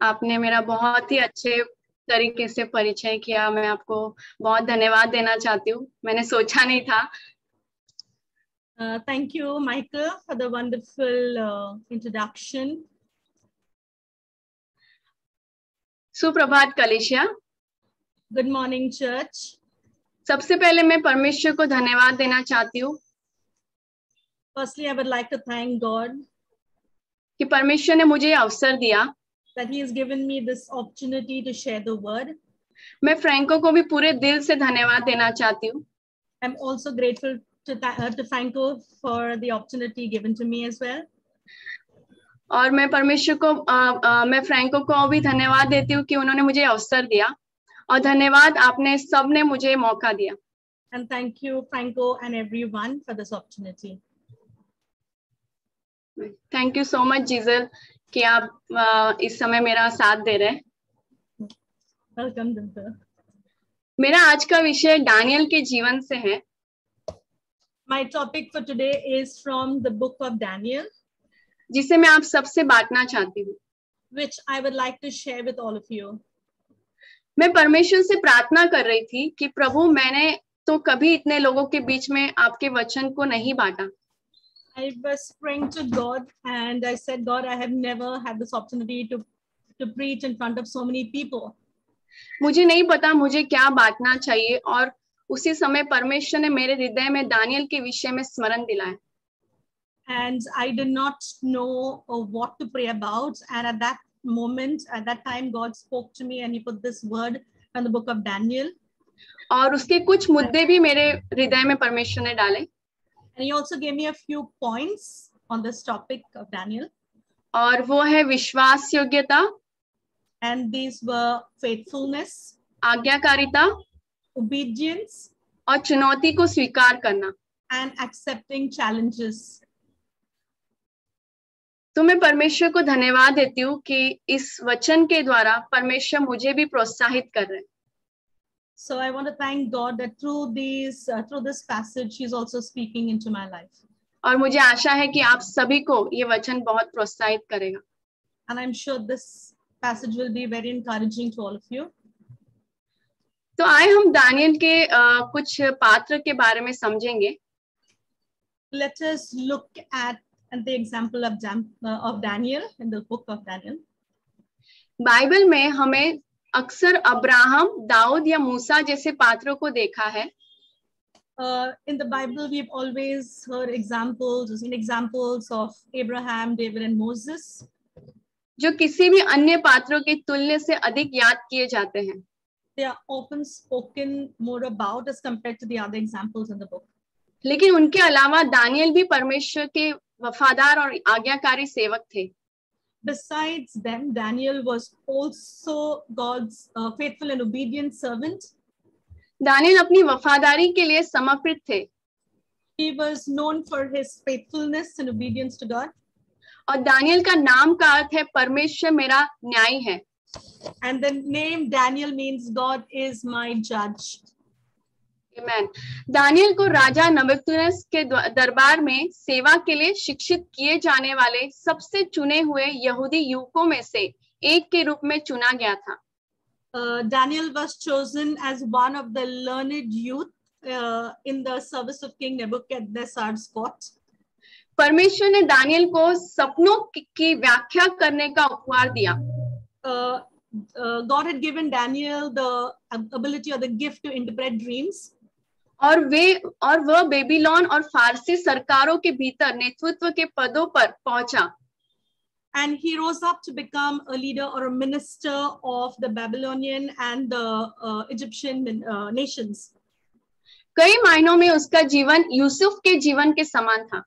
आपने मेरा बहुत ही अच्छे तरीके से परिचय किया। मैं आपको बहुत धन्यवाद देना चाहती हूँ, मैंने सोचा नहीं था। Thank you, Michael, for the wonderful introduction. सुप्रभात कलीसिया। Good morning, church. सबसे पहले मैं परमेश्वर को धन्यवाद देना चाहती हूँ Firstly, I would like to thank God कि परमेश्वर ने मुझे अवसर दिया, that He has given me this opportunity to share the word. मैं फ्रैंको को भी पूरे दिल से धन्यवाद देना चाहती हूँ। I'm also grateful to Franco for the opportunity given to me as well. और मैं परमेश्वर को मैं फ्रैंको को भी धन्यवाद देती हूँ कि उन्होंने मुझे अवसर दिया, और धन्यवाद आपने सबने मुझे मौका दिया। And thank you, Franco, and everyone for this opportunity. Thank you so much जीजल कि आप इस समय मेरा साथ दे रहे हैं। Welcome, Dimple. मेरा आज का विषय दानियल के जीवन से है। My topic for today is from the book of Daniel, जिसे मैं आप सबसे बांटना चाहती हूँ, which I would like to share with all of you. मैं परमेश्वर से प्रार्थना कर रही थी कि प्रभु, मैंने तो कभी इतने लोगों के बीच में आपके वचन को नहीं बांटा। I was praying to God and I said, God, I have never had this opportunity to preach in front of so many people. मुझे नहीं पता मुझे क्या बांटना चाहिए, और उसी समय परमेश्वर ने मेरे हृदय में दानियल के विषय में स्मरण दिलाया। And I did not know what to pray about. And at that moment, at that time, God spoke to me and He put this word from the book of Daniel. और उसके कुछ मुद्दे भी मेरे हृदय में परमेश्वर ने डाले। And He also gave me a few points on this topic of Daniel. और वो है विश्वास योग्यता, And these were faithfulness, आज्ञाकारिता, obedience, और चुनौती को स्वीकार करना, and accepting challenges. तो मैं परमेश्वर को धन्यवाद देती हूँ कि इस वचन के द्वारा परमेश्वर मुझे भी प्रोत्साहित कर रहे हैं। So I want to thank God that through this passage, He's also speaking into my life. और मुझे आशा है कि आप सभी को ये वचन बहुत प्रोत्साहित करेगा। And I'm sure this passage will be very encouraging to all of you. तो आए हम दानियल के कुछ पात्र के बारे में समझेंगे। Let us look at the example of Daniel in the book of Daniel. Bible में हमें अक्सर अब्राहम, दाऊद या मूसा जैसे पात्रों को देखा है। In the Bible, we've always heard seen examples of Abraham, David, and Moses, जो किसी भी अन्य पात्रों की तुलना से अधिक याद किए जाते हैं। They are often spoken more about as compared to the other examples in the book. लेकिन उनके अलावा दानियल भी परमेश्वर के वफादार और आज्ञाकारी सेवक थे। Besides them, Daniel was also God's faithful and obedient servant. Daniel अपनी वफादारी के लिए समर्पित थे। He was known for his faithfulness and obedience to God. और दानियल का नाम का अर्थ है परमेश्वर मेरा न्यायी है। And the name Daniel means God is my judge. Amen. Daniel को राजा नबूकदनेस्सर के दरबार में सेवा के लिए शिक्षित किए जाने वाले सबसे चुने हुए यहूदी युवकों में से एक के रूप में चुना गया था। Daniel was chosen as one of the learned youth in the service of King Nebuchadnezzar's court. परमेश्वर ने दानियल को सपनों की व्याख्या करने का उपहार दिया। God had given Daniel the ability or the gift to interpret dreams. और वह बेबीलोन और फारसी सरकारों के भीतर नेतृत्व के पदों पर पहुंचा। And he rose up to become a leader or a minister of the Babylonian and the Egyptian nations. कई मायनों में उसका जीवन यूसुफ के जीवन के समान था।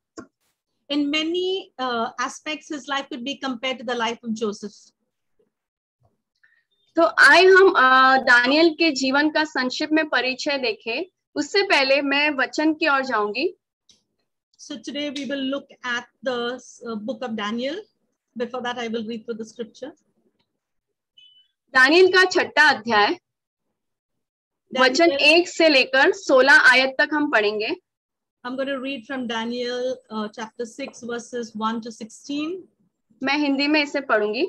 In many aspects, his life could be compared to the life of Joseph. तो आए हम दानियल के जीवन का संक्षिप्त में परिचय देखें। उससे पहले मैं वचन की ओर जाऊंगी। So today we will look at the book of Daniel. Before that, I will read through the scripture. Daniel का 6वां अध्याय वचन 1 से लेकर 16 आयत तक हम पढ़ेंगे। I'm going to read from Daniel chapter 6 verses 1 to 16. मैं हिंदी में इसे पढ़ूंगी।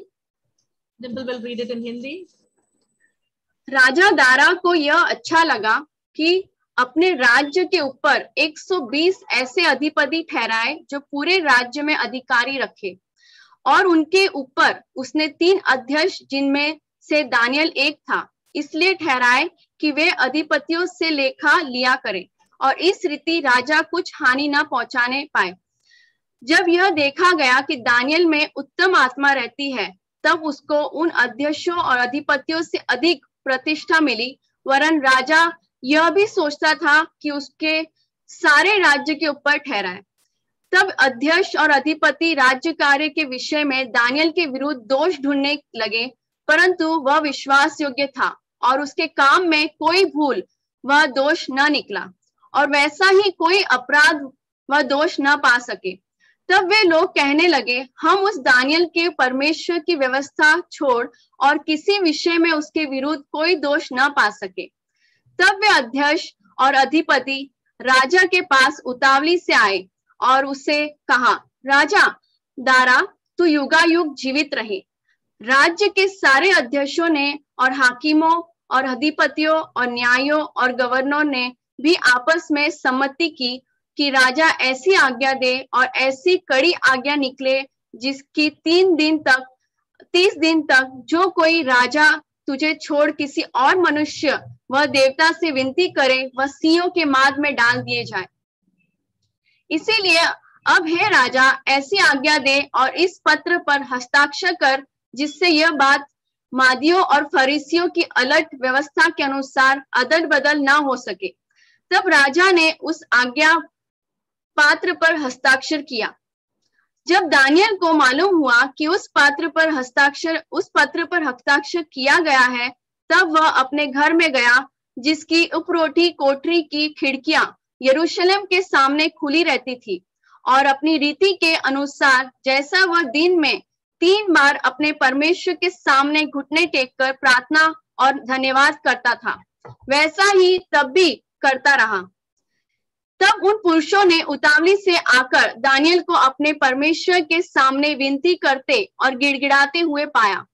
Dimple will read it in Hindi. राजा दारा को यह अच्छा लगा कि अपने राज्य के ऊपर 120 ऐसे अधिपति ठहराए जो पूरे राज्य में अधिकारी रखे, और उनके ऊपर उसने 3 अध्यक्ष जिनमें से दानियल एक था, इसलिए ठहराए कि वे अधिपतियों से लेखा लिया करें और इस रीति राजा कुछ हानि न पहुंचाने पाए। जब यह देखा गया कि दानियल में उत्तम आत्मा रहती है, तब उसको उन अध्यक्षों और अधिपतियों से अधिक प्रतिष्ठा मिली, वरन राजा यह भी सोचता था कि उसके सारे राज्य के ऊपर ठहराए। तब अध्यक्ष और अधिपति राज्य कार्य के विषय में दानियल के विरुद्ध दोष ढूंढने लगे, परंतु वह विश्वास योग्य था और उसके काम में कोई भूल वह दोष न निकला, और वैसा ही कोई अपराध वह दोष न पा सके। तब वे लोग कहने लगे, हम उस दानियल के परमेश्वर की व्यवस्था छोड़ और किसी विषय में उसके विरुद्ध कोई दोष न पा सके। तब वे अध्यक्ष और अधिपति राजा के पास उतावली से आए और उससे कहा, राजा दारा, तू युगायुग जीवित रहे। राज्य के सारे अध्यक्षों ने और हाकिमों और अधिपतियों और न्यायों और गवर्नरों ने भी आपस में सम्मति की कि राजा ऐसी आज्ञा दे और ऐसी कड़ी आज्ञा निकले जिसकी 30 दिन तक जो कोई राजा तुझे छोड़ किसी और मनुष्य वह देवता से विनती करे, वह सिंहों के माद में डाल दिए जाए। इसीलिए अब हे राजा, ऐसी आज्ञा दे और इस पत्र पर हस्ताक्षर कर, जिससे यह बात मादियों और फरीसियों की अलट व्यवस्था के अनुसार अदल बदल ना हो सके। तब राजा ने उस आज्ञा पात्र पर हस्ताक्षर किया। जब दानियल को मालूम हुआ कि उस पत्र पर हस्ताक्षर किया गया है, तब वह अपने घर में गया, जिसकी उपरोटी कोठरी की खिड़कियां यरूशलेम के सामने खुली रहती थी, और अपनी रीति के अनुसार जैसा वह दिन में 3 बार अपने परमेश्वर के सामने घुटने टेककर प्रार्थना और धन्यवाद करता था, वैसा ही तब भी करता रहा। तब उन पुरुषों ने उतावली से आकर दानियल को अपने परमेश्वर के सामने विनती करते और गिड़गिड़ाते हुए पाया।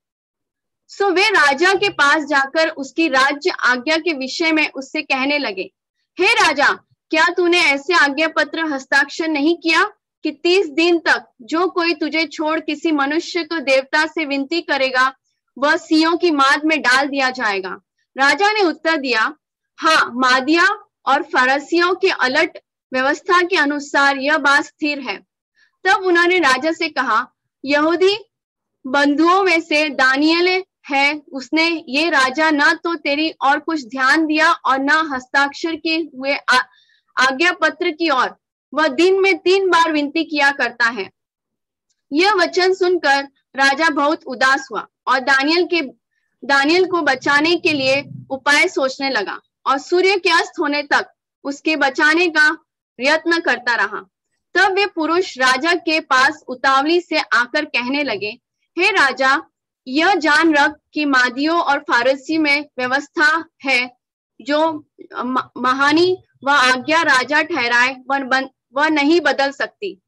सो वे राजा के पास जाकर उसकी राज्य आज्ञा के विषय में उससे कहने लगे, हे राजा, क्या तूने ऐसे आज्ञा पत्र हस्ताक्षर नहीं किया कि 30 दिन तक जो कोई तुझे छोड़ किसी मनुष्य को देवता से विनती करेगा, वह सिंहों की माद में डाल दिया जाएगा? राजा ने उत्तर दिया, हाँ, मादिया और फरसियों के अलट व्यवस्था के अनुसार यह बात स्थिर है। तब उन्होंने राजा से कहा, यहूदी बंधुओं में से दानियल है, उसने ये राजा न तो तेरी और कुछ ध्यान दिया और न हस्ताक्षर किए हुए आज्ञा पत्र की ओर। वह दिन में 3 बार विनती किया करता है। यह वचन सुनकर राजा बहुत उदास हुआ और दानियल को बचाने के लिए उपाय सोचने लगा, और सूर्य के अस्त होने तक उसके बचाने का प्रयत्न करता रहा। तब वे पुरुष राजा के पास उतावली से आकर कहने लगे, हे राजा, यह जान रख कि मादियों और फारसी में व्यवस्था है, जो महानी वह आज्ञा राजा ठहराए वह नहीं बदल सकती।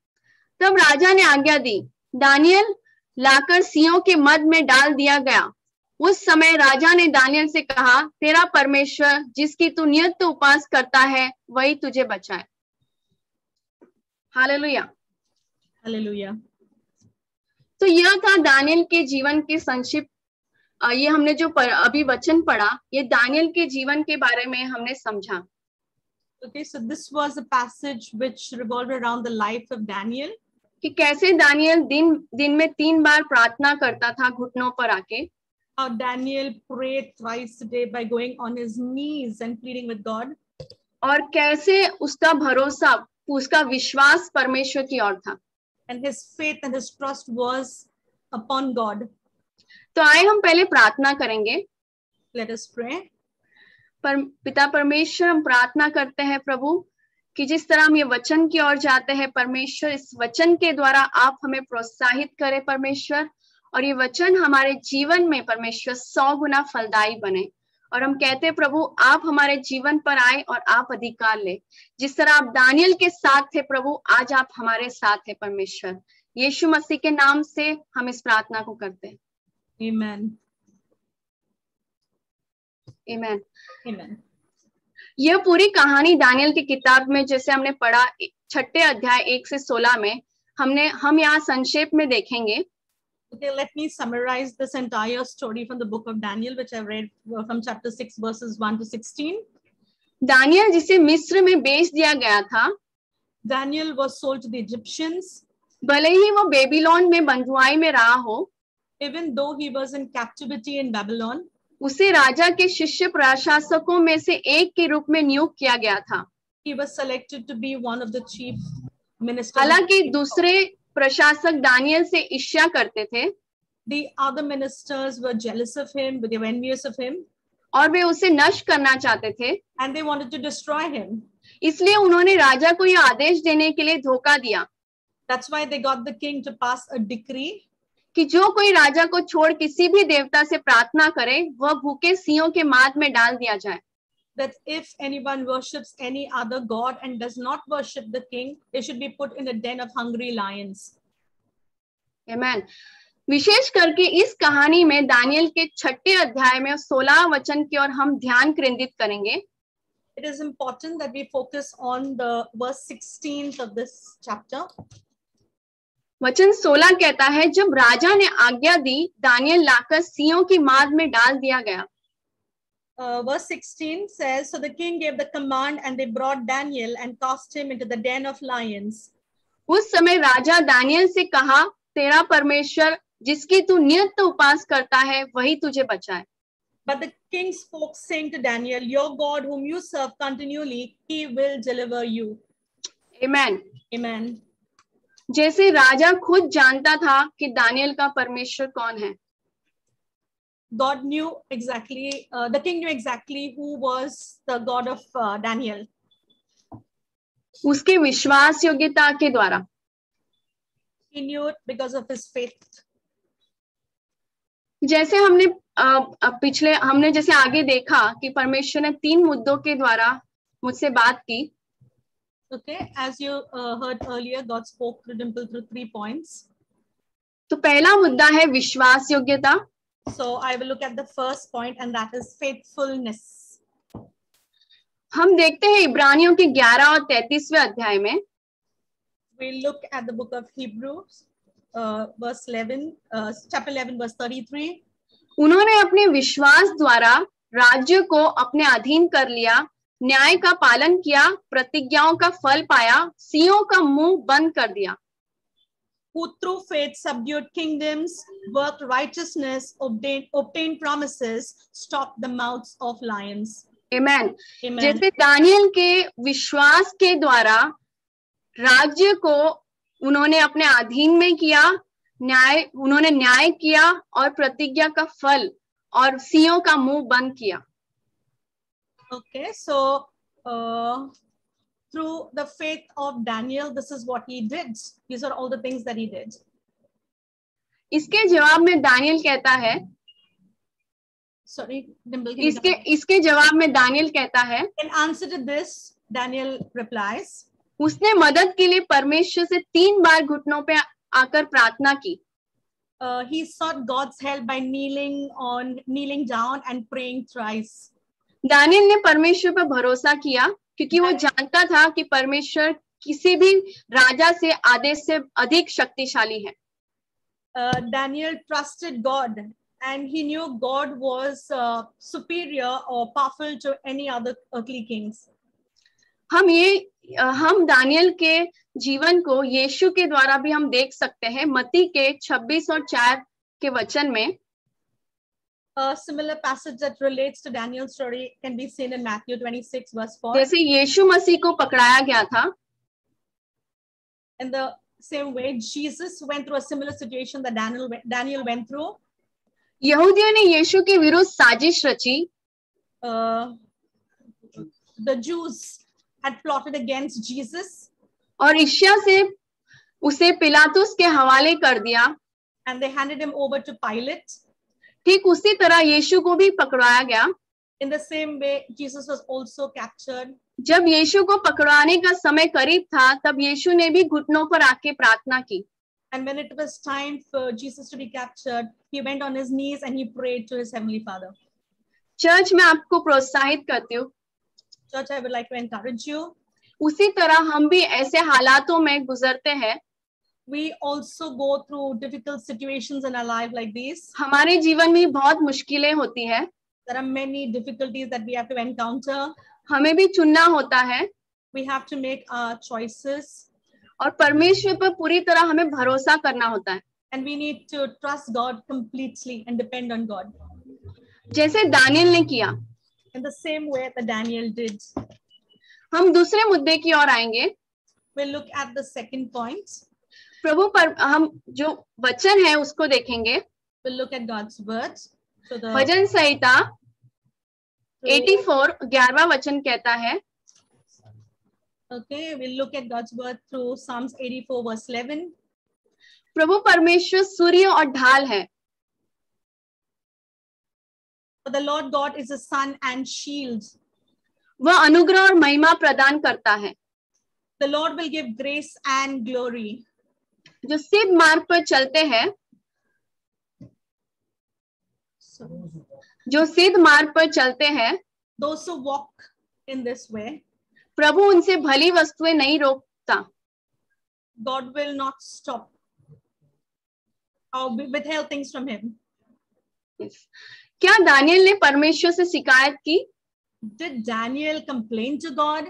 तब राजा ने आज्ञा दी, दानियल लाकर सिंहों के मद में डाल दिया गया। उस समय राजा ने दानियल से कहा, तेरा परमेश्वर जिसकी तू नियत उपास करता है, वही तुझे बचाए। Hallelujah, hallelujah. तो यह था दानियल के जीवन के संक्षिप्त। ये हमने जो अभी वचन पढ़ा, ये दानियल के जीवन के बारे में हमने समझा। Okay, so this was a passage which revolved around the life of Daniel. कि कैसे दानियल दिन में 3 बार प्रार्थना करता था घुटनों पर आके। How Daniel prayed thrice a day by going on his knees and pleading with God. और कैसे उसका भरोसा, उसका विश्वास परमेश्वर की ओर था। And his faith and his trust was upon God. तो आए हम पहले प्रार्थना करेंगे। Let us pray. पिता परमेश्वर, हम प्रार्थना करते हैं प्रभु कि जिस तरह हम ये वचन की ओर जाते हैं परमेश्वर, इस वचन के द्वारा आप हमें प्रोत्साहित करें परमेश्वर, और ये वचन हमारे जीवन में परमेश्वर 100 गुना फलदायी बने। और हम कहते हैं प्रभु, आप हमारे जीवन पर आए और आप अधिकार ले। जिस तरह आप दानियल के साथ थे प्रभु, आज आप हमारे साथ हैं परमेश्वर। यीशु मसीह के नाम से हम इस प्रार्थना को करते हैं, Amen. Amen. Amen. यह पूरी कहानी दानियल की किताब में जैसे हमने पढ़ा 6 अध्याय 1 से 16 में हम यहाँ संक्षेप में देखेंगे. Okay, let me summarize this entire story from the book of Daniel, which I read from chapter 6, verses 1 to 16. Daniel जिसे मिस्र में बेच दिया गया था, Daniel was sold to the Egyptians. भले ही वो बेबीलोन में बंधुआई में रहा हो, Even though he was in captivity in Babylon, उसे राजा के शिष्य प्रशासकों में से एक के रूप में नियुक्त किया गया था. he was selected to be one of the chief ministers. हालांकि दूसरे प्रशासक दानियल से ईर्ष्या करते थे. The other ministers were jealous of him, they were envious of him, और वे उसे नष्ट करना चाहते थे. and they wanted to destroy him. इसलिए उन्होंने राजा को यह आदेश देने के लिए धोखा दिया. That's why they got the king to pass a decree कि जो कोई राजा को छोड़ किसी भी देवता से प्रार्थना करे, वह भूखे सिंहों के माद में डाल दिया जाए. that if anyone worships any other god and does not worship the king, they should be put in a den of hungry lions. Amen. विशेष करके इस कहानी में दानियल के 6 अध्याय में 16 वचन की ओर हम ध्यान केंद्रित करेंगे. It is important that we focus on the verse 16 of this chapter. वचन 16 कहता है, जब राजा ने आज्ञा दी, दानियल लाकर सिंहों की माद में डाल दिया गया. Verse 16 says, so the king gave the command and they brought Daniel and cast him into the den of lions. उस समय राजा दानियल से कहा, तेरा परमेश्वर जिसकी तू नित्य उपास करता है, वही तुझे बचाए. But the king spoke, saying to Daniel, your God whom you serve continually, he will deliver you. Amen. Amen. जैसे राजा खुद जानता था कि दानियल का परमेश्वर कौन है. God knew exactly, the king knew exactly who was the God of Daniel. उसके विश्वास योग्यता के द्वारा. He knew it because of his faith. जैसे हमने जैसे आगे देखा कि परमेश्वर ने 3 मुद्दों के द्वारा मुझसे बात की. Okay, as you heard earlier, God spoke through Dimple through 3 points. तो पहला मुद्दा है विश्वास योग्यता. So I will look at the first point, and that is faithfulness. हम देखते हैं इब्रानियों के 11 और 33वें अध्याय में. We look at the book of Hebrews, verse 11, chapter 11, verse 33. उन्होंने अपने विश्वास द्वारा राज्य को अपने अधीन कर लिया, न्याय का पालन किया, प्रतिज्ञाओं का फल पाया, सिंहों का मुंह बंद कर दिया. Who through faith subdued kingdoms, worked righteousness, obtained promises, stopped the mouths of lions. Amen. Amen. जैसे दानियल के विश्वास के द्वारा राज्य को उन्होंने अपने अधीन में किया, उन्होंने न्याय किया और प्रतिज्ञा का फल और सिंहों का मुंह बंद किया. Okay, so through the faith of Daniel, this is what he did. These are all the things that he did. इसके जवाब में दानियल कहता है, Sorry, Dimple, इसके जवाब में दानियल कहता है, in answer to this, Daniel replies, उसने मदद के लिए परमेश्वर से 3 बार घुटनों पे आकर प्रार्थना की. he sought God's help by kneeling down and praying thrice. Daniel ने परमेश्वर पर भरोसा किया क्योंकि वो जानता था कि परमेश्वर किसी भी राजा से आदेश से अधिक शक्तिशाली है. Daniel trusted God and he knew God was superior or powerful to any other earthly kings. हम दानियल के जीवन को यीशु के द्वारा भी हम देख सकते हैं. मत्ती के 26 और 4 के वचन में A similar passage that relates to Daniel's story can be seen in Matthew 26 verse 4. जैसे यीशु मसीह को पकड़ाया गया था, In the same way, Jesus went through a similar situation that Daniel went through. यहूदियों ने यीशु के विरुद्ध साजिश रची. The Jews had plotted against Jesus. और ईर्ष्या से उसे पिलातुस के हवाले कर दिया. And they handed him over to Pilate. ठीक उसी तरह यीशु को भी पकड़ाया गया. In the same way, Jesus was also captured. जब यीशु को पकड़ाने का समय करीब था, तब यीशु ने भी घुटनों पर आके प्रार्थना की. And when it was time for Jesus to be captured, he went on his knees and he prayed to his heavenly Father. Church में आपको प्रोत्साहित करती हूँ, Church, I would like to encourage you. उसी तरह हम भी ऐसे हालातों में गुजरते हैं. We also go through difficult situations in our life like these. हमारे जीवन में बहुत मुश्किलें होती हैं. There are many difficulties that we have to encounter. हमें भी चुनना होता है. We have to make our choices. और परमेश्वर पर पूरी तरह हमें भरोसा करना होता है. And we need to trust God completely and depend on God. जैसे दानियल ने किया. In the same way that Daniel did. हम दूसरे मुद्दे की ओर आएंगे. We'll look at the second point. प्रभु पर हम जो वचन है उसको देखेंगे. We'll look at God's words. So the भजन संहिता 84 11वां वचन कहता है. Okay, we'll look at God's word through Psalms 84 verse 11. प्रभु परमेश्वर सूर्य और ढाल है. For the Lord God is a sun and shield. वह अनुग्रह और महिमा प्रदान करता है. The Lord will give grace and glory. जो सीध मार्ग पर चलते हैं, जो सीध मार्ग पर चलते हैं, those who walk in this way, प्रभु उनसे भली वस्तुएं नहीं रोकता. God will not stop or withhold things from him. क्या दानियल ने परमेश्वर से शिकायत की? Did Daniel complain to God?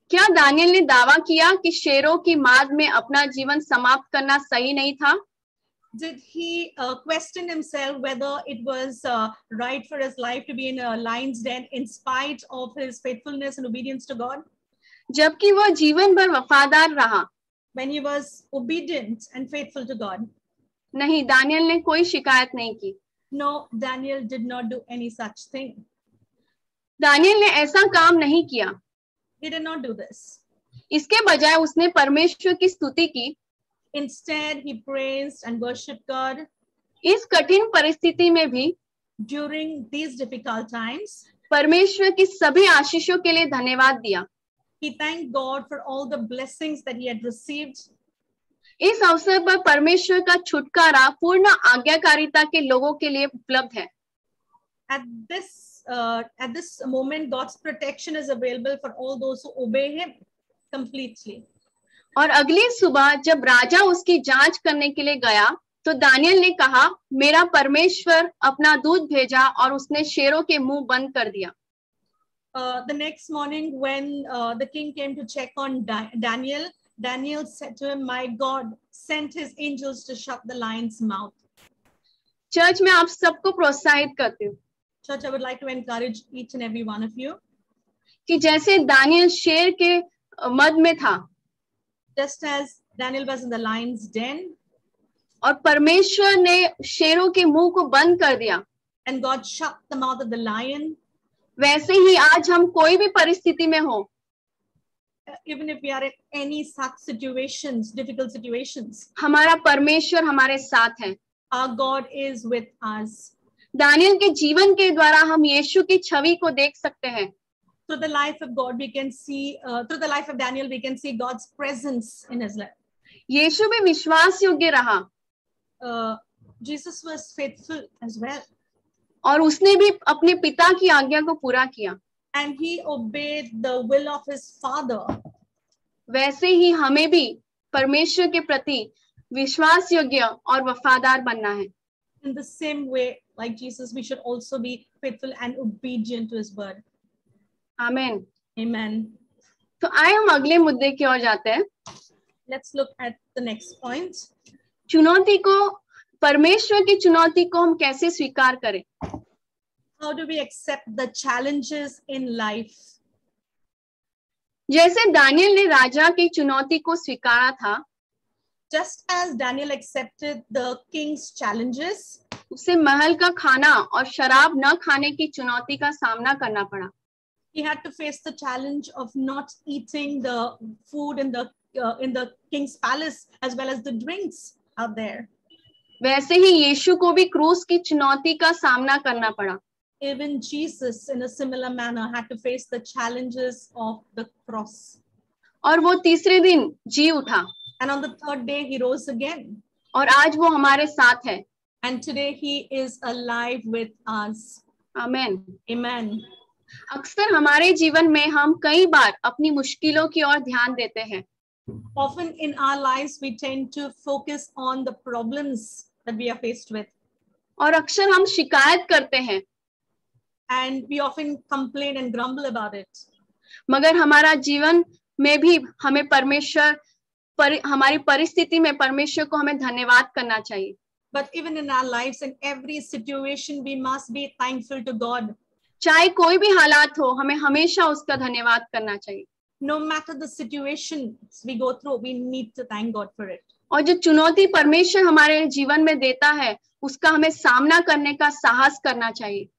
क्या दानियल ने दावा किया कि शेरों की माद में अपना जीवन समाप्त करना सही नहीं था? Did he question himself whether it was right for his life to be in a lion's den in spite of his faithfulness and obedience to God? जबकि वह जीवन भर वफादार रहा. When he was obedient and faithful to God. नहीं, Daniel ने कोई शिकायत नहीं की. No, Daniel did not do any such thing. Daniel ने ऐसा काम नहीं किया. He did not do this. इसके बजाय उसने परमेश्वर की स्तुति की. Instead, he praised and worshipped God. इस कठिन परिस्थिति में भी during these difficult times, परमेश्वर की सभी आशीषों के लिए धन्यवाद दिया. He thanked God for all the blessings that he had received. इस अवसर पर परमेश्वर का छुटकारा पूर्ण आज्ञाकारिता के लोगों के लिए उपलब्ध है. At this moment, God's protection is available for all those who obey him completely. और अगली सुबह जब राजा उसकी जांच करने के लिए गया, तो दानियल ने कहा, मेरा परमेश्वर अपना दूत भेजा और उसने शेरों के मुंह बंद कर दिया. The next morning, when the king came to check on Daniel, Daniel said to him, "My God sent his angels to shut the lion's mouth." Church में आप सबको प्रोत्साहित करती हूँ. Church, I would like to encourage each and every one of you. कि जैसे Daniel शेर के मद में था, just as Daniel was in the lion's den, और परमेश्वर ने शेरों के मुंह को बंद कर दिया, and God shut the mouth of the lion, वैसे ही आज हम कोई भी परिस्थिति में हो, even if we are in any such situations, difficult situations, हमारा परमेश्वर हमारे साथ है. our God is with us. Daniel के जीवन के द्वारा हम यीशु की छवि को देख सकते हैं. Through the life of God, we can see, through the life of Daniel, we can see God's presence in his life. यीशु भी विश्वास योग्य रहा. Jesus was faithful as well. और उसने भी अपने पिता की आज्ञा को पूरा किया. And he obeyed the will of his father. वैसे ही हमें भी परमेश्वर के प्रति विश्वास योग्य और वफादार बनना है. In the same way, like Jesus, we should also be faithful and obedient to his word. आमीन. Amen. तो आए हम अगले मुद्दे की ओर जाते हैं. Let's look at the next point. चुनौती को, परमेश्वर की चुनौती को हम कैसे स्वीकार करें? How do we accept the challenges in life? जैसे दानियल ने राजा की चुनौती को स्वीकारा था, Just as Daniel accepted the king's challenges, उसे महल का खाना और शराब न खाने की चुनौती का सामना करना पड़ा. he had to face the challenge of not eating the food in the king's palace as well as the drinks out there. वैसे ही यीशु को भी क्रूस की चुनौती का सामना करना पड़ा. Even Jesus, in a similar manner, had to face the challenges of the cross. और वो तीसरे दिन जी उठा. And on the third day, he rose again. और आज वो हमारे साथ है। And today he is alive with us. आमीन। Amen. अक्सर हमारे जीवन में हम कई बार अपनी मुश्किलों की ओर ध्यान देते हैं। Often in our lives we tend to focus on the problems that we are faced with. और अक्सर हम शिकायत करते हैं। And we often complain and grumble about it. मगर हमारा जीवन में भी हमें हमारी परिस्थिति में परमेश्वर को हमें धन्यवाद करना चाहिए। But even in our lives, in every situation, we must be thankful to God. चाहे कोई भी हालात हो, हमें हमेशा उसका धन्यवाद करना चाहिए। No matter the situations we go through, we need to thank God for it. और जो चुनौती परमेश्वर हमारे जीवन में देता है, उसका हमें सामना करने का साहस करना चाहिए।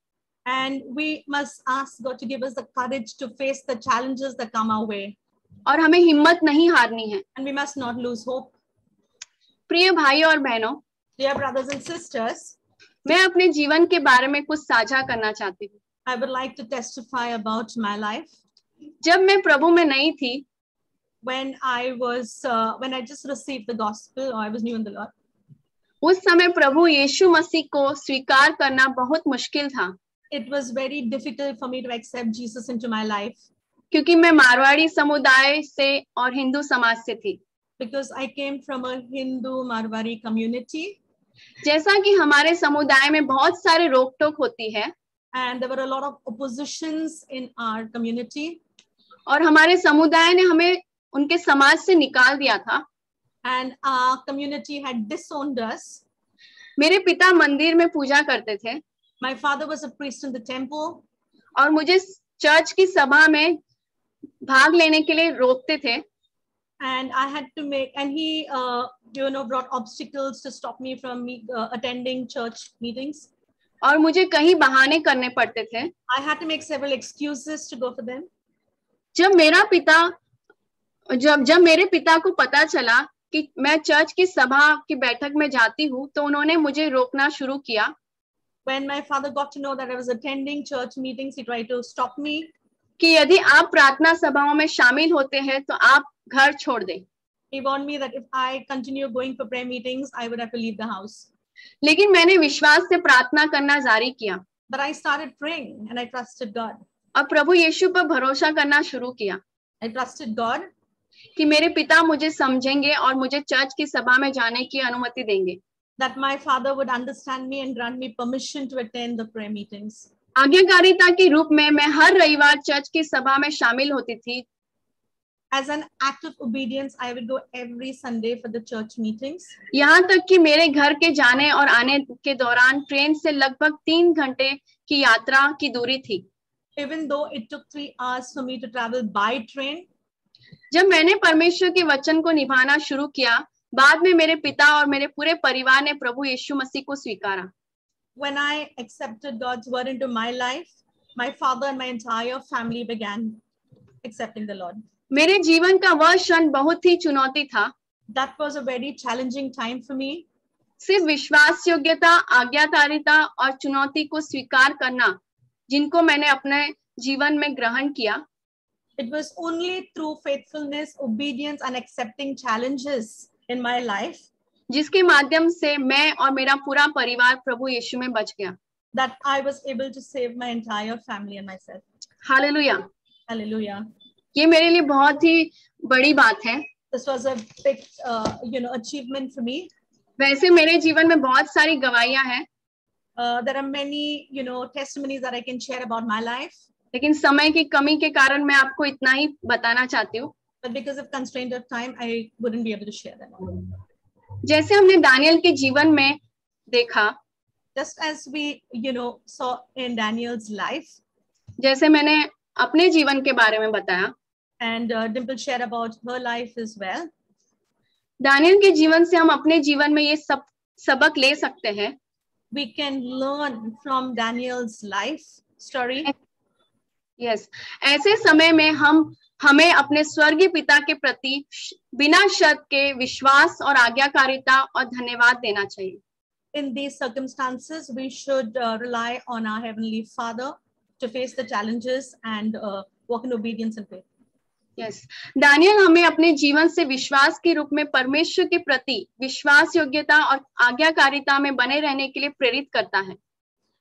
And we must ask God to give us the courage to face the challenges that come our way. और हमें हिम्मत नहीं हारनी है। And we must not lose hope. प्रिय भाई और बहनों, Dear brothers and sisters, मैं अपने जीवन के बारे में कुछ साझा करना चाहती हूँ। I would like to testify about my life. जब मैं प्रभु में नई थी, when I just received the gospel, or I was new in the Lord, उस समय प्रभु यीशु मसीह को स्वीकार करना बहुत मुश्किल था। It was very difficult for me to accept Jesus into my life. क्योंकि मैं मारवाड़ी समुदाय से और हिंदू समाज से थी। Because I came from a Hindu Marwari community. जैसा कि हमारे समुदाय में बहुत सारे रोक टोक होती है। And there were a lot of oppositions in our community. और हमारे समुदाय ने हमें उनके समाज से निकाल दिया था। And our community had disowned us. मेरे पिता मंदिर में पूजा करते थे। My father was a priest in the temple. और मुझे चर्च की सभा में भाग लेने के लिए रोकते थे। And I had to and he brought obstacles to stop me from attending church meetings. और मुझे कहीं बहाने करने पड़ते थे। I had to make several excuses to go for them. जब मेरे पिता को पता चला कि मैं चर्च की सभा की बैठक में जाती हूँ, तो उन्होंने मुझे रोकना शुरू किया। When my father got to know that I was attending church meetings, he tried to stop me. कि यदि आप प्रार्थना सभाओं में शामिल होते हैं तो आप घर छोड़ दें। He warned me that if I continue going for prayer meetings, I would have to leave the house. लेकिन मैंने विश्वास से प्रार्थना करना जारी किया। But I started praying and I trusted God. और प्रभु यीशु पर भरोसा करना शुरू किया। I trusted God. कि मेरे पिता मुझे समझेंगे और मुझे चर्च की सभा में जाने की अनुमति देंगे। That my father would understand me and grant me permission to attend the prayer meetings. आज्ञाकारिता के रूप में मैं हर रविवार चर्च की सभा में शामिल होती थी। As an act of obedience, I would go every Sunday for the church meetings. यहाँ तक कि मेरे घर के जाने और आने के दौरान ट्रेन से लगभग 3 घंटे की यात्रा की दूरी थी। Even though it took 3 hours for me to travel by train. जब मैंने परमेश्वर के वचन को निभाना शुरू किया, बाद में मेरे पिता और मेरे पूरे परिवार ने प्रभु यीशु मसीह को स्वीकारा। When I accepted God's word into my life, my father and my entire family began accepting the Lord. मेरे जीवन का वह क्षण बहुत ही चुनौती था। That was a very challenging time for me. सिर्फ विश्वास योग्यता, आज्ञाकारिता और चुनौती को स्वीकार करना, जिनको मैंने अपने जीवन में ग्रहण किया। It was only through faithfulness, obedience, and accepting challenges in my life जिसके माध्यम से मैं और मेरा पूरा परिवार प्रभु यीशु में बच गया। that I was able to save my entire family and myself. Hallelujah. Hallelujah. ये मेरे लिए बहुत ही बड़ी बात है। This was a big, achievement for me. वैसे मेरे जीवन में बहुत सारी गवाहियां हैं। There are many, testimonies that I can share about my life. लेकिन समय की कमी के कारण मैं आपको इतना ही बताना चाहती हूँ। But because of constraint of time, I wouldn't be able to share them. जैसे हमने दानियल के जीवन में देखा, just as we saw in Daniel's life, जैसे मैंने अपने जीवन के बारे में बताया, and Dimple shared about her life as well. Daniel के जीवन से हम अपने जीवन में ये सब सबक ले सकते हैं। We can learn from Daniel's life story. Yes, ऐसे समय में हमें अपने स्वर्गीय पिता के प्रति बिना शर्त के विश्वास और आज्ञाकारिता और धन्यवाद देना चाहिए। In these circumstances, we should rely on our Heavenly Father to face the challenges and walk in obedience and faith. Yes, Daniel हमें अपने जीवन से विश्वास के रूप में परमेश्वर के प्रति विश्वास योग्यता और आज्ञाकारिता में बने रहने के लिए प्रेरित करता है.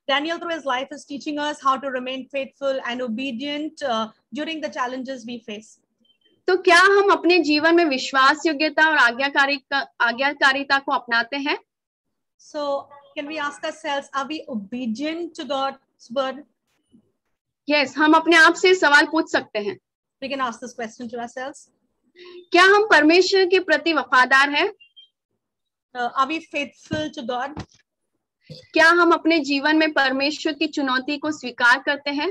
Daniel, through his life, is teaching us how to remain faithful and obedient during the challenges we face. तो क्या हम अपने जीवन में विश्वास योग्यता और आज्ञाकारिता को अपनाते हैं? So, can we ask ourselves, are we obedient to God's word? Yes, हम अपने आप से सवाल पूछ सकते हैं. We can ask this question to ourselves. क्या हम परमेश्वर के प्रति वफादार हैं? Are we faithful to God? क्या हम अपने जीवन में परमेश्वर की चुनौती को स्वीकार करते हैं?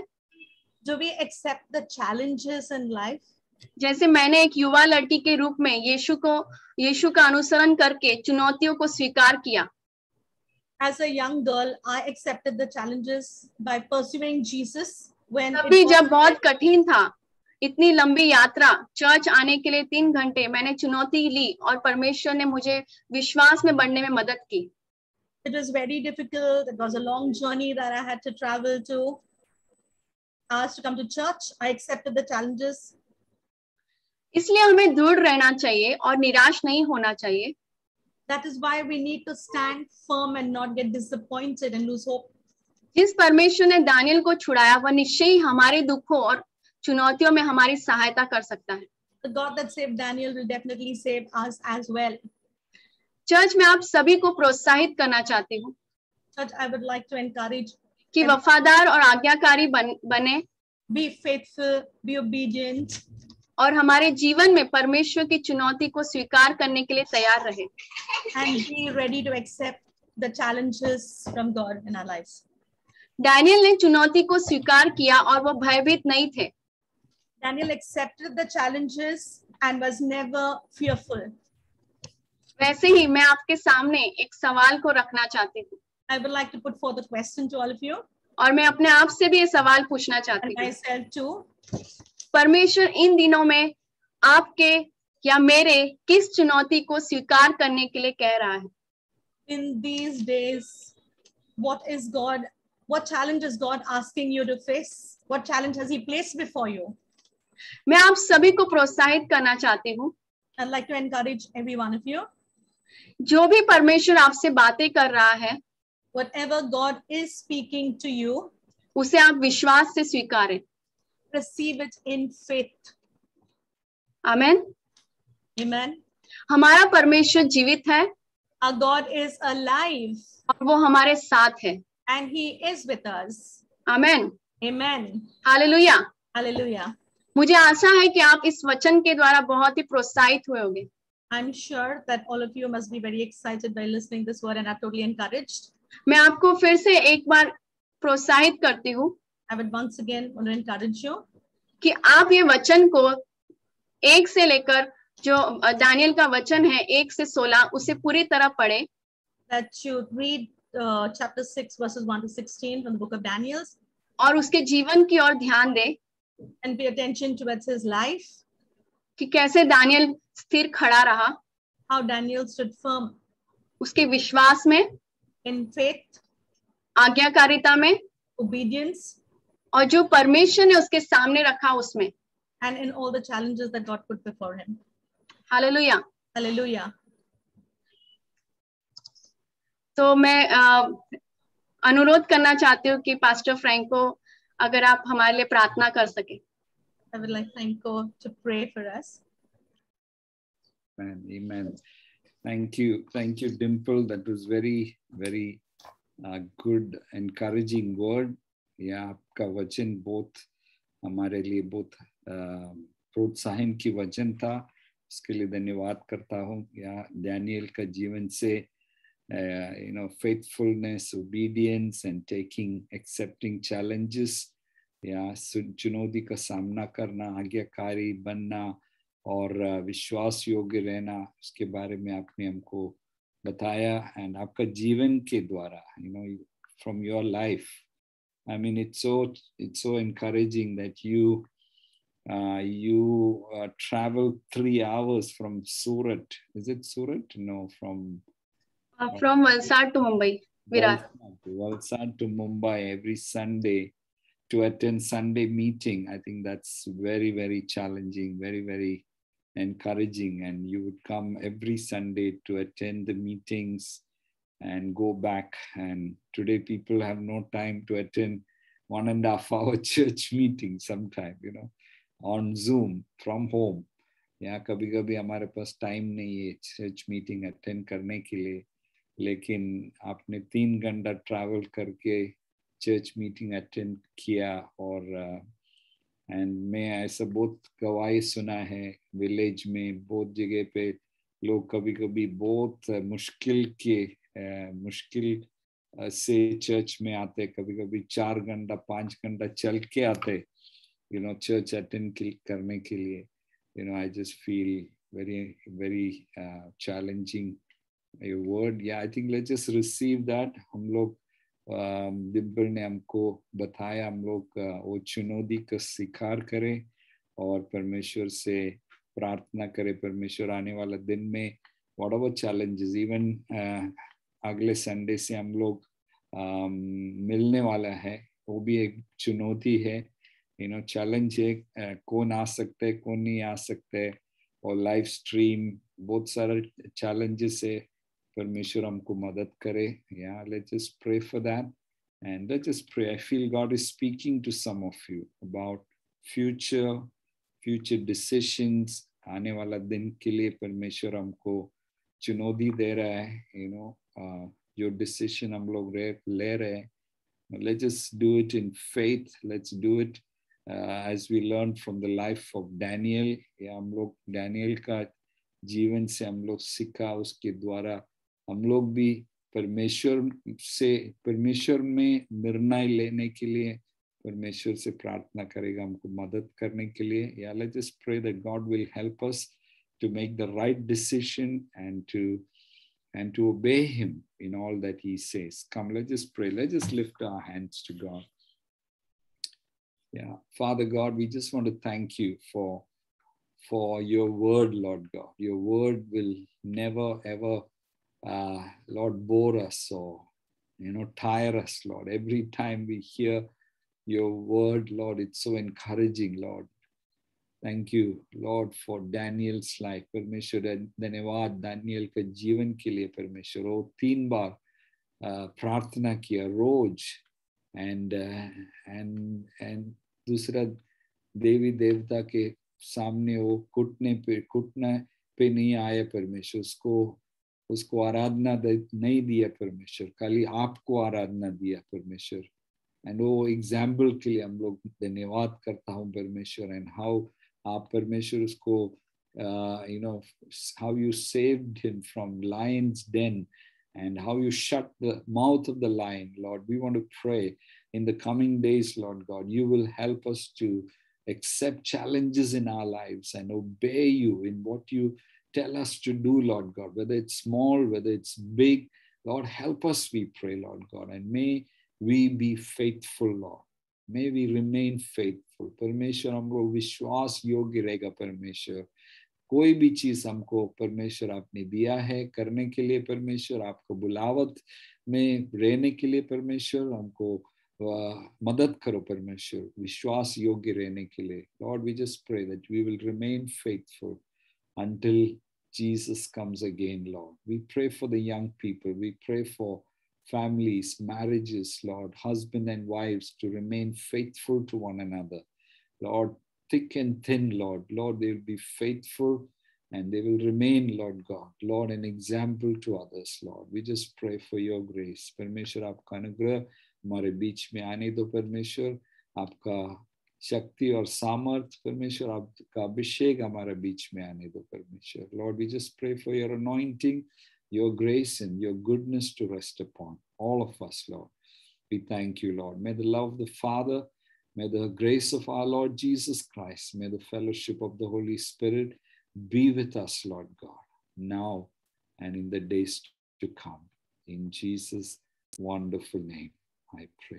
Do we accept the challenges in life? जैसे मैंने एक युवा लड़की के रूप में यीशु का अनुसरण करके चुनौतियों को स्वीकार किया. As a young girl, I accepted the challenges by pursuing Jesus when तभी जब बहुत कठिन था, इतनी लंबी यात्रा, चर्च आने के लिए 3 घंटे, मैंने चुनौती ली और परमेश्वर ने मुझे विश्वास में बढ़ने में मदद की. It was very difficult. It was a long journey that I had to travel to. Asked to come to church. I accepted the challenges. इसलिए हमें दृढ़ रहना चाहिए और निराश नहीं होना चाहिए. That is why we need to stand firm and not get disappointed and lose hope. जिस परमेश्वर ने दानियल को छुड़ाया, वह निश्चय ही हमारे दुखों और चुनौतियों में हमारी सहायता कर सकता है. The God that saved Daniel will definitely save us as well. Church में आप सभी को प्रोत्साहित करना चाहती हूँ. Church, I would like to encourage कि वफादार और आज्ञाकारी बने. Be faithful, be obedient. और हमारे जीवन में परमेश्वर की चुनौती को स्वीकार करने के लिए तैयार रहे. And be ready to accept the challenges from God in our lives. Daniel ने चुनौती को स्वीकार किया और वो भयभीत नहीं थे. Daniel accepted the challenges and was never fearful. वैसे ही मैं आपके सामने एक सवाल को रखना चाहती हूँ. I would like to put forth a question to all of you. और मैं अपने आप से भी ये सवाल पूछना चाहती हूँ. Myself too. परमेश्वर इन दिनों में आपके या मेरे किस चुनौती को स्वीकार करने के लिए कह रहा है? In these days, what challenge is God asking you to face? What challenge has He placed before you? मैं आप सभी को प्रोत्साहित करना चाहती हूँ. I'd like to encourage every one of you. जो भी परमेश्वर आपसे बातें कर रहा है, whatever God is speaking to you, उसे आप विश्वास से स्वीकारें. receive it in faith. Amen. Amen. हमारा परमेश्वर जीवित है. Our God is alive. और वो हमारे साथ है. And He is with us. Amen. Amen. Hallelujah. Hallelujah. मुझे आशा है कि आप इस वचन के द्वारा बहुत ही प्रोत्साहित हुए होंगे. I'm sure that all of you must be very excited by listening this word and are totally encouraged. मैं आपको फिर से एक बार प्रोत्साहित करती हूँ. I would once again want to encourage you कि आप ये वचन को 1 से लेकर जो दानियल का वचन है 1 से 16 उसे पूरी तरह पढ़ें. That you read chapter 6 verses 1 to 16 from the book of Daniel. और उसके जीवन की ओर ध्यान दें. And pay attention towards his life. कि कैसे दानियल स्थिर खड़ा रहा. How Daniel stood firm. उसके विश्वास में. In faith. आज्ञाकारिता में. Obedience. और जो परमेश्वर ने उसके सामने रखा उसमें. And in all the challenges that God put before him. Hallelujah. Hallelujah. तो मैं अनुरोध करना चाहती हूँ कि पास्टर फ्रैंको अगर आप हमारे लिए प्रार्थना कर सके. I would like Franco to pray for us. Amen. Thank you, Dimple. That was very good, encouraging word. या आपका वचन बहुत हमारे लिए बहुत प्रोत्साहन की वचन था. उसके लिए धन्यवाद करता हूँ. या दानियल का जीवन से faithfulness, obedience and accepting challenges, या चुनौती का सामना करना, आज्ञाकारी बनना और विश्वास योग्य रहना, उसके बारे में आपने हमको बताया. एंड आपका जीवन के द्वारा from your life, I mean it's so encouraging that you traveled 3 hours from Surat. Is it Surat? No, from Valsad to Mumbai. Valsad to Mumbai every Sunday. to attend Sunday meeting. I think that's very, very challenging, very, very encouraging. And you would come every Sunday to attend the meetings and go back. And today people have no time to attend 1.5 hour church meeting sometime, on Zoom from home. यहाँ कभी कभी हमारे पास time नहीं है church meeting attend करने के लिए, लेकिन आपने 3 घंटा ट्रैवल करके चर्च मीटिंग अटेंड किया. और एंड मैं ऐसा बहुत गवाही सुना है विलेज में, बहुत जगह पे लोग कभी कभी बहुत मुश्किल से चर्च में आते, कभी कभी 4 घंटा 5 घंटा चल के आते चर्च अटेंड करने के लिए. I just feel very, very challenging your word. Yeah, I think let's just receive that. हम लोग डिम्पल ने हमको बताया, हम लोग वो चुनौती का स्वीकार करें और परमेश्वर से प्रार्थना करें. परमेश्वर आने वाला दिन में whatever challenges, even अगले संडे से हम लोग मिलने वाला है, वो भी एक चुनौती है. चैलेंज है, कौन आ सकते है कौन नहीं आ सकते, और लाइव स्ट्रीम, बहुत सारे चैलेंजेस है. परमेश्वर हमको मदद करे. Let's just pray for that, and let's just pray. I feel God is speaking to some of you about future decisions. आने वाला दिन के लिए परमेश्वर हमको चुनौती दे रहा है. जो डिसीजन हम लोग ले रहे हैं, let's just do it in faith. Let's do it as we learned from the life of Daniel. हम लोग डैनियल का जीवन से हम लोग सीखा, उसके द्वारा हम लोग भी परमेश्वर में निर्णय लेने के लिए परमेश्वर से प्रार्थना करेगा हमको मदद करने के लिए. Let's just pray that God will help us to make the right decision and to obey him in all that he says. Come, let's just pray. Let's just lift our hands to God. Father God, we just want to thank you for your word, Lord God. Your word will never ever Lord, bore us or tire us, Lord. Every time we hear your word, Lord, it's so encouraging, Lord. Thank you, Lord, for Daniel's life. परमेश्वर धन्यवाद Daniel के जीवन के लिए. परमेश्वर वो 3 बार प्रार्थना किया रोज, and दूसरा देवी देवता के सामने वो घुटने पे नहीं आया. परमेश्वर उसको आराधना नहीं दिया परमेश्वर, खाली आपको आराधना दिया परमेश्वर. एंड वो एग्जाम्पल के लिए हम लोग धन्यवाद करता हूँ परमेश्वर. एंड हाउ आप परमेश्वर उसको how you saved him from lion's den and how you shut the mouth of the lion. Lord, we want to pray in the coming days, Lord God, you will help us to accept challenges in our lives and obey you in what you tell us to do, Lord God, whether it's small, whether it's big. Lord, help us, we pray, Lord God, and may we be faithful, Lord. May we remain faithful. परमेश्वर हमको विश्वास योग्य रहेगा. परमेश्वर कोई भी चीज हमको परमेश्वर आपने दिया है करने के लिए, परमेश्वर आपको बुलावत में रहने के लिए, परमेश्वर हमको मदद करो परमेश्वर विश्वास योग्य रहने के लिए. Lord, we just pray that we will remain faithful until Jesus comes again, Lord. We pray for the young people. We pray for families, marriages, Lord, husband and wives to remain faithful to one another. Lord, thick and thin, Lord. Lord, they will be faithful and they will remain, Lord God. Lord, an example to others, Lord. We just pray for your grace. परमेश्वर आपका अनुग्रह हमारे बीच में आने दो परमेश्वर. आपका शक्ति और सामर्थ परमेश्वर, आपका अभिषेक हमारे बीच में आने दो परमेश्वर. Lord, we just pray for your anointing, your grace and your goodness to rest upon all of us, Lord. We thank you, Lord. May the love of the Father, may the grace of our Lord Jesus Christ, may the fellowship of the Holy Spirit be with us, Lord God, now and in the days to come. In Jesus' wonderful name, I pray.